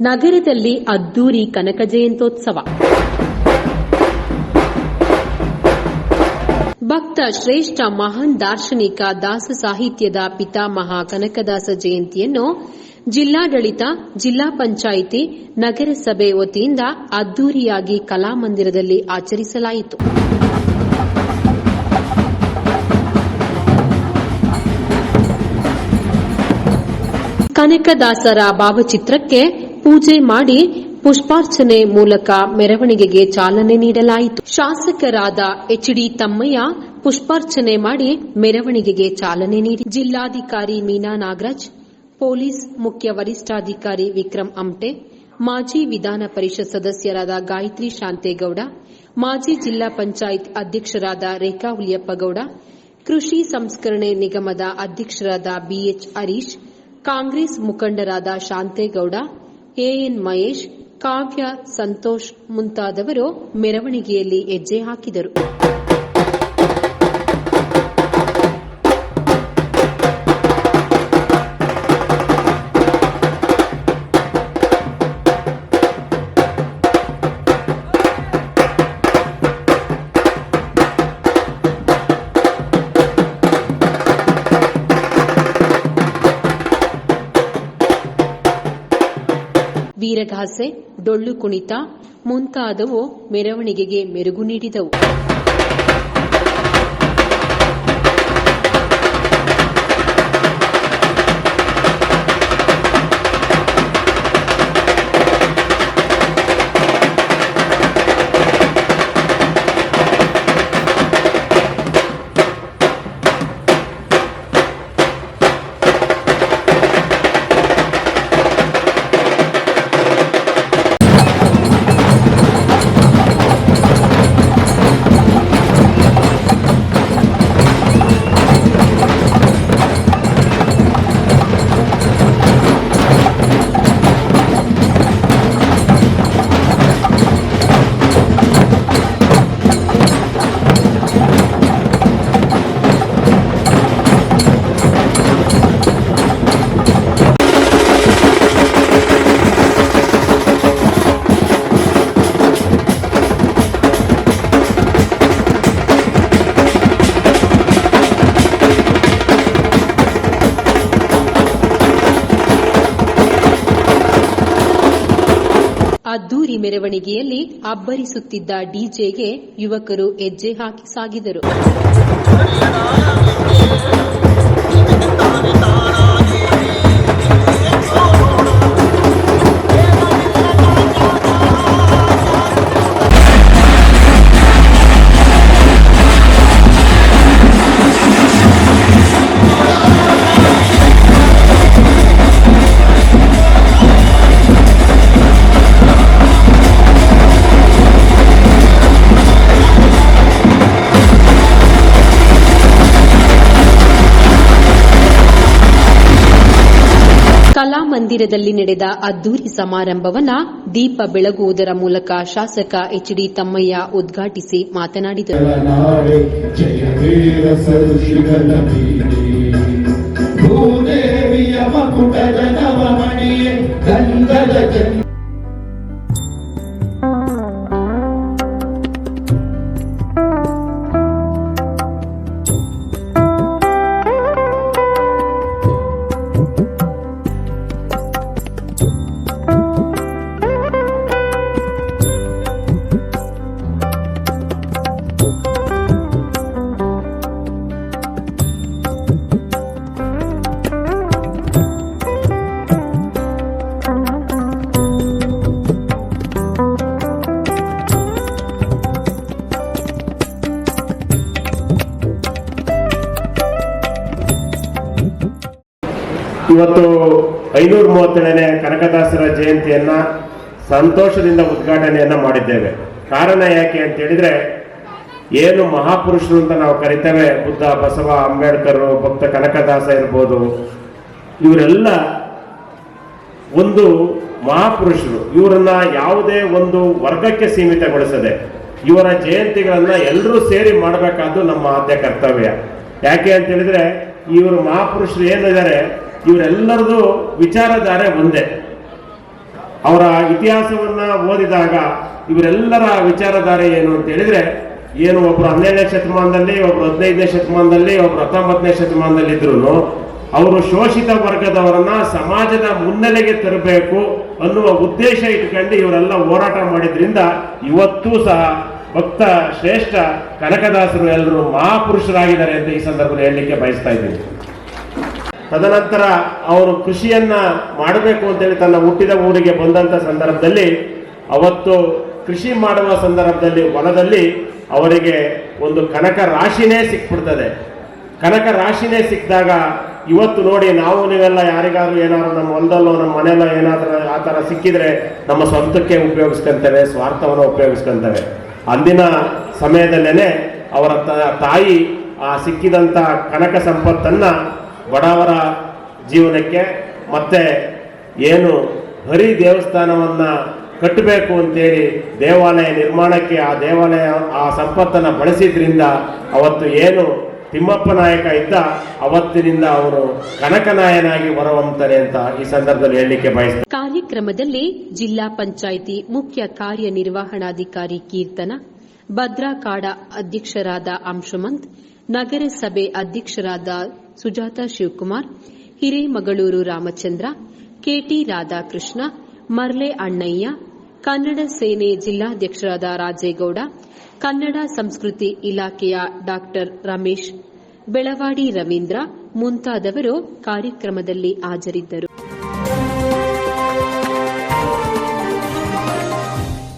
ನಗರದಲ್ಲಿ ಅದ್ದೂರಿ ಕನಕ ಜಯಂತ್ಯೋತ್ಸವ. ಭಕ್ತ ಶ್ರೇಷ್ಠ ಮಹಾನ್ ದಾರ್ಶನಿಕ ದಾಸ ಸಾಹಿತ್ಯದ ಪಿತಾಮಹ ಕನಕದಾಸ ಜಯಂತಿಯನ್ನು ಜಿಲ್ಲಾಡಳಿತ, ಜಿಲ್ಲಾ ಪಂಚಾಯಿತಿ, ನಗರಸಭೆ ವತಿಯಿಂದ ಅದ್ದೂರಿಯಾಗಿ ಕಲಾಮಂದಿರದಲ್ಲಿ ಆಚರಿಸಲಾಯಿತು. ಕನಕದಾಸರ ಭಾವಚಿತ್ರಕ್ಕೆ ಪೂಜೆ ಮಾಡಿ ಪುಷ್ಪಾರ್ಚನೆ ಮೂಲಕ ಮೆರವಣಿಗೆಗೆ ಚಾಲನೆ ನೀಡಲಾಯಿತು. ಶಾಸಕರಾದ ಎಚ್.ಡಿ. ತಮ್ಮಯ್ಯ ಪುಷ್ಪಾರ್ಚನೆ ಮಾಡಿ ಮೆರವಣಿಗೆಗೆ ಚಾಲನೆ ನೀಡಿ ಜಿಲ್ಲಾಧಿಕಾರಿ ಮೀನಾ ನಾಗರಾಜ್, ಪೊಲೀಸ್ ಮುಖ್ಯ ವರಿಷ್ಠಾಧಿಕಾರಿ ವಿಕ್ರಮ್ ಅಮ್ಟೆ, ಮಾಜಿ ವಿಧಾನ ಪರಿಷತ್ ಸದಸ್ಯರಾದ ಗಾಯತ್ರಿ ಶಾಂತೇಗೌಡ, ಮಾಜಿ ಜಿಲ್ಲಾ ಪಂಚಾಯತ್ ಅಧ್ಯಕ್ಷರಾದ ರೇಖಾ ಹುಲಿಯಪ್ಪಗೌಡ, ಕೃಷಿ ಸಂಸ್ಕರಣೆ ನಿಗಮದ ಅಧ್ಯಕ್ಷರಾದ ಬಿಎಚ್ ಹರೀಶ್, ಕಾಂಗ್ರೆಸ್ ಮುಖಂಡರಾದ ಶಾಂತೇಗೌಡ, ಎಎನ್ ಮಹೇಶ್, ಕಾವ್ಯ, ಸಂತೋಷ್ ಮುಂತಾದವರು ಮೆರವಣಿಗೆಯಲ್ಲಿ ಹೆಜ್ಜೆ ಹಾಕಿದರು. ವೀರಗಾಸೆ, ಡೊಳ್ಳು ಕುಣಿತ ಮುಂತಾದವು ಮೆರವಣಿಗೆಗೆ ಮೆರುಗು ನೀಡಿದವು. ಅದ್ದೂರಿ ಮೆರವಣಿಗೆಯಲ್ಲಿ ಅಬ್ಬರಿಸುತ್ತಿದ್ದ ಡಿಜೆಗೆ ಯುವಕರು ಹೆಜ್ಜೆ ಹಾಕಿ ಸಾಗಿದರು. ಕಲಾಮಂದಿರದಲ್ಲಿ ನಡೆದ ಅದ್ದೂರಿ ಸಮಾರಂಭವನ್ನು ದೀಪ ಬೆಳಗುವುದರ ಮೂಲಕ ಶಾಸಕ ಎಚ್.ಡಿ. ತಮ್ಮಯ್ಯ ಉದ್ಘಾಟಿಸಿ ಮಾತನಾಡಿದರು. ಇವತ್ತು 537ನೇ ಕನಕದಾಸರ ಜಯಂತಿಯನ್ನ ಸಂತೋಷದಿಂದ ಉದ್ಘಾಟನೆಯನ್ನ ಮಾಡಿದ್ದೇವೆ. ಕಾರಣ ಯಾಕೆ ಅಂತ ಹೇಳಿದ್ರೆ, ಏನು ಮಹಾಪುರುಷರು ಅಂತ ನಾವು ಕರಿತೇವೆ, ಬುದ್ಧ, ಬಸವ, ಅಂಬೇಡ್ಕರ್, ಭಕ್ತ ಕನಕದಾಸ ಇರ್ಬೋದು, ಇವರೆಲ್ಲ ಒಂದು ಮಹಾಪುರುಷರು. ಇವರನ್ನ ಯಾವುದೇ ಒಂದು ವರ್ಗಕ್ಕೆ ಸೀಮಿತಗೊಳಿಸದೆ ಇವರ ಜಯಂತಿಗಳನ್ನ ಎಲ್ಲರೂ ಸೇರಿ ಮಾಡಬೇಕಾದ್ದು ನಮ್ಮ ಆದ್ಯ ಕರ್ತವ್ಯ. ಯಾಕೆ ಅಂತ ಹೇಳಿದ್ರೆ, ಇವರು ಮಹಾಪುರುಷರು ಏನಿದ್ದಾರೆ ಇವರೆಲ್ಲರದು ವಿಚಾರಧಾರೆ ಒಂದೇ. ಅವರ ಇತಿಹಾಸವನ್ನ ಓದಿದಾಗ ಇವರೆಲ್ಲರ ವಿಚಾರಧಾರೆ ಏನು ಅಂತ ಹೇಳಿದ್ರೆ, ಏನು ಒಬ್ರು 12ನೇ ಶತಮಾನದಲ್ಲಿ, ಒಬ್ರು 15ನೇ ಶತಮಾನದಲ್ಲಿ, ಒಬ್ರು 19ನೇ ಶತಮಾನದಲ್ಲಿ ಇದ್ರು ಅವರು ಶೋಷಿತ ವರ್ಗದವರನ್ನ ಸಮಾಜದ ಮುನ್ನೆಲೆಗೆ ತರಬೇಕು ಅನ್ನುವ ಉದ್ದೇಶ ಇಟ್ಕೊಂಡು ಇವರೆಲ್ಲ ಹೋರಾಟ ಮಾಡಿದ್ರಿಂದ ಇವತ್ತೂ ಸಹ ಭಕ್ತ ಶ್ರೇಷ್ಠ ಕನಕದಾಸರು ಎಲ್ಲರೂ ಮಹಾಪುರುಷರಾಗಿದ್ದಾರೆ ಅಂತ ಈ ಸಂದರ್ಭದಲ್ಲಿ ಹೇಳಲಿಕ್ಕೆ ಬಯಸ್ತಾ ಇದ್ದೀನಿ. ತದನಂತರ ಅವರು ಕೃಷಿಯನ್ನ ಮಾಡಬೇಕು ಅಂತೇಳಿ ತನ್ನ ಹುಟ್ಟಿದ ಊರಿಗೆ ಬಂದಂತ ಸಂದರ್ಭದಲ್ಲಿ ಅವತ್ತು ಕೃಷಿ ಮಾಡುವ ಸಂದರ್ಭದಲ್ಲಿ ಹೊಲದಲ್ಲಿ ಅವರಿಗೆ ಒಂದು ಕನಕ ರಾಶಿನೇ ಸಿಕ್ಬಿಡ್ತದೆ. ಕನಕ ರಾಶಿನೇ ಸಿಕ್ಕಿದಾಗ ಇವತ್ತು ನೋಡಿ, ನಾವು ನೀವೆಲ್ಲ ಯಾರಿಗಾದ್ರೂ ಏನಾದ್ರು ನಮ್ಮ ಹೊಲದಲ್ಲೋ ನಮ್ಮ ಮನೆಯಲ್ಲೋ ಏನಾದ್ರೂ ಆ ಥರ ಸಿಕ್ಕಿದ್ರೆ ನಮ್ಮ ಸ್ವಂತಕ್ಕೆ ಉಪಯೋಗಿಸ್ಕೊಂತೇವೆ, ಸ್ವಾರ್ಥವನ್ನು ಉಪಯೋಗಿಸ್ಕೊಂತೇವೆ. ಅಂದಿನ ಸಮಯದಲ್ಲೇನೆ ಅವರ ತಾಯಿ ಆ ಸಿಕ್ಕಿದಂತ ಕನಕ ಸಂಪತ್ತನ್ನ ಬಡವರ ಜೀವನಕ್ಕೆ ಮತ್ತೆ ಏನು ಹರಿ ದೇವಸ್ಥಾನವನ್ನ ಕಟ್ಟಬೇಕು ಅಂತೇಳಿ ದೇವಾಲಯ ನಿರ್ಮಾಣಕ್ಕೆ ಆ ದೇವಾಲಯ ಆ ಸಂಪತ್ತನ್ನು ಬಳಸಿದ್ರಿಂದ ಅವತ್ತು ಏನು ತಿಮ್ಮಪ್ಪ ನಾಯಕ ಇದ್ದ ಅವತ್ತಿನಿಂದ ಅವರು ಕನಕನಾಯನಾಗಿ ಹೊರಹೊಮ್ಮುತ್ತಾರೆ ಅಂತ ಈ ಸಂದರ್ಭದಲ್ಲಿ ಹೇಳಲಿಕ್ಕೆ ಬಯಸ್ತಾರೆ. ಕಾರ್ಯಕ್ರಮದಲ್ಲಿ ಜಿಲ್ಲಾ ಪಂಚಾಯಿತಿ ಮುಖ್ಯ ಕಾರ್ಯನಿರ್ವಹಣಾಧಿಕಾರಿ ಕೀರ್ತನ, ಭದ್ರಾ ಕಾಡ ಅಧ್ಯಕ್ಷರಾದ ಅಂಶುಮಂತ್, ನಗರಸಭೆ ಅಧ್ಯಕ್ಷರಾದ ಸುಜಾತ ಶಿವಕುಮಾರ್, ಹಿರೇಮಗಳೂರು ರಾಮಚಂದ್ರ, ಕೆಟಿ ರಾಧಾಕೃಷ್ಣ, ಮರ್ಲೆ ಅಣ್ಣಯ್ಯ, ಕನ್ನಡ ಸೇನೆ ಜಿಲ್ಲಾಧ್ಯಕ್ಷರಾದ ರಾಜೇಗೌಡ, ಕನ್ನಡ ಸಂಸ್ಕೃತಿ ಇಲಾಖೆಯ ಡಾ ರಮೇಶ್, ಬೆಳವಾಡಿ ರವೀಂದ್ರ ಮುಂತಾದವರು ಕಾರ್ಯಕ್ರಮದಲ್ಲಿ ಹಾಜರಿದ್ದರು.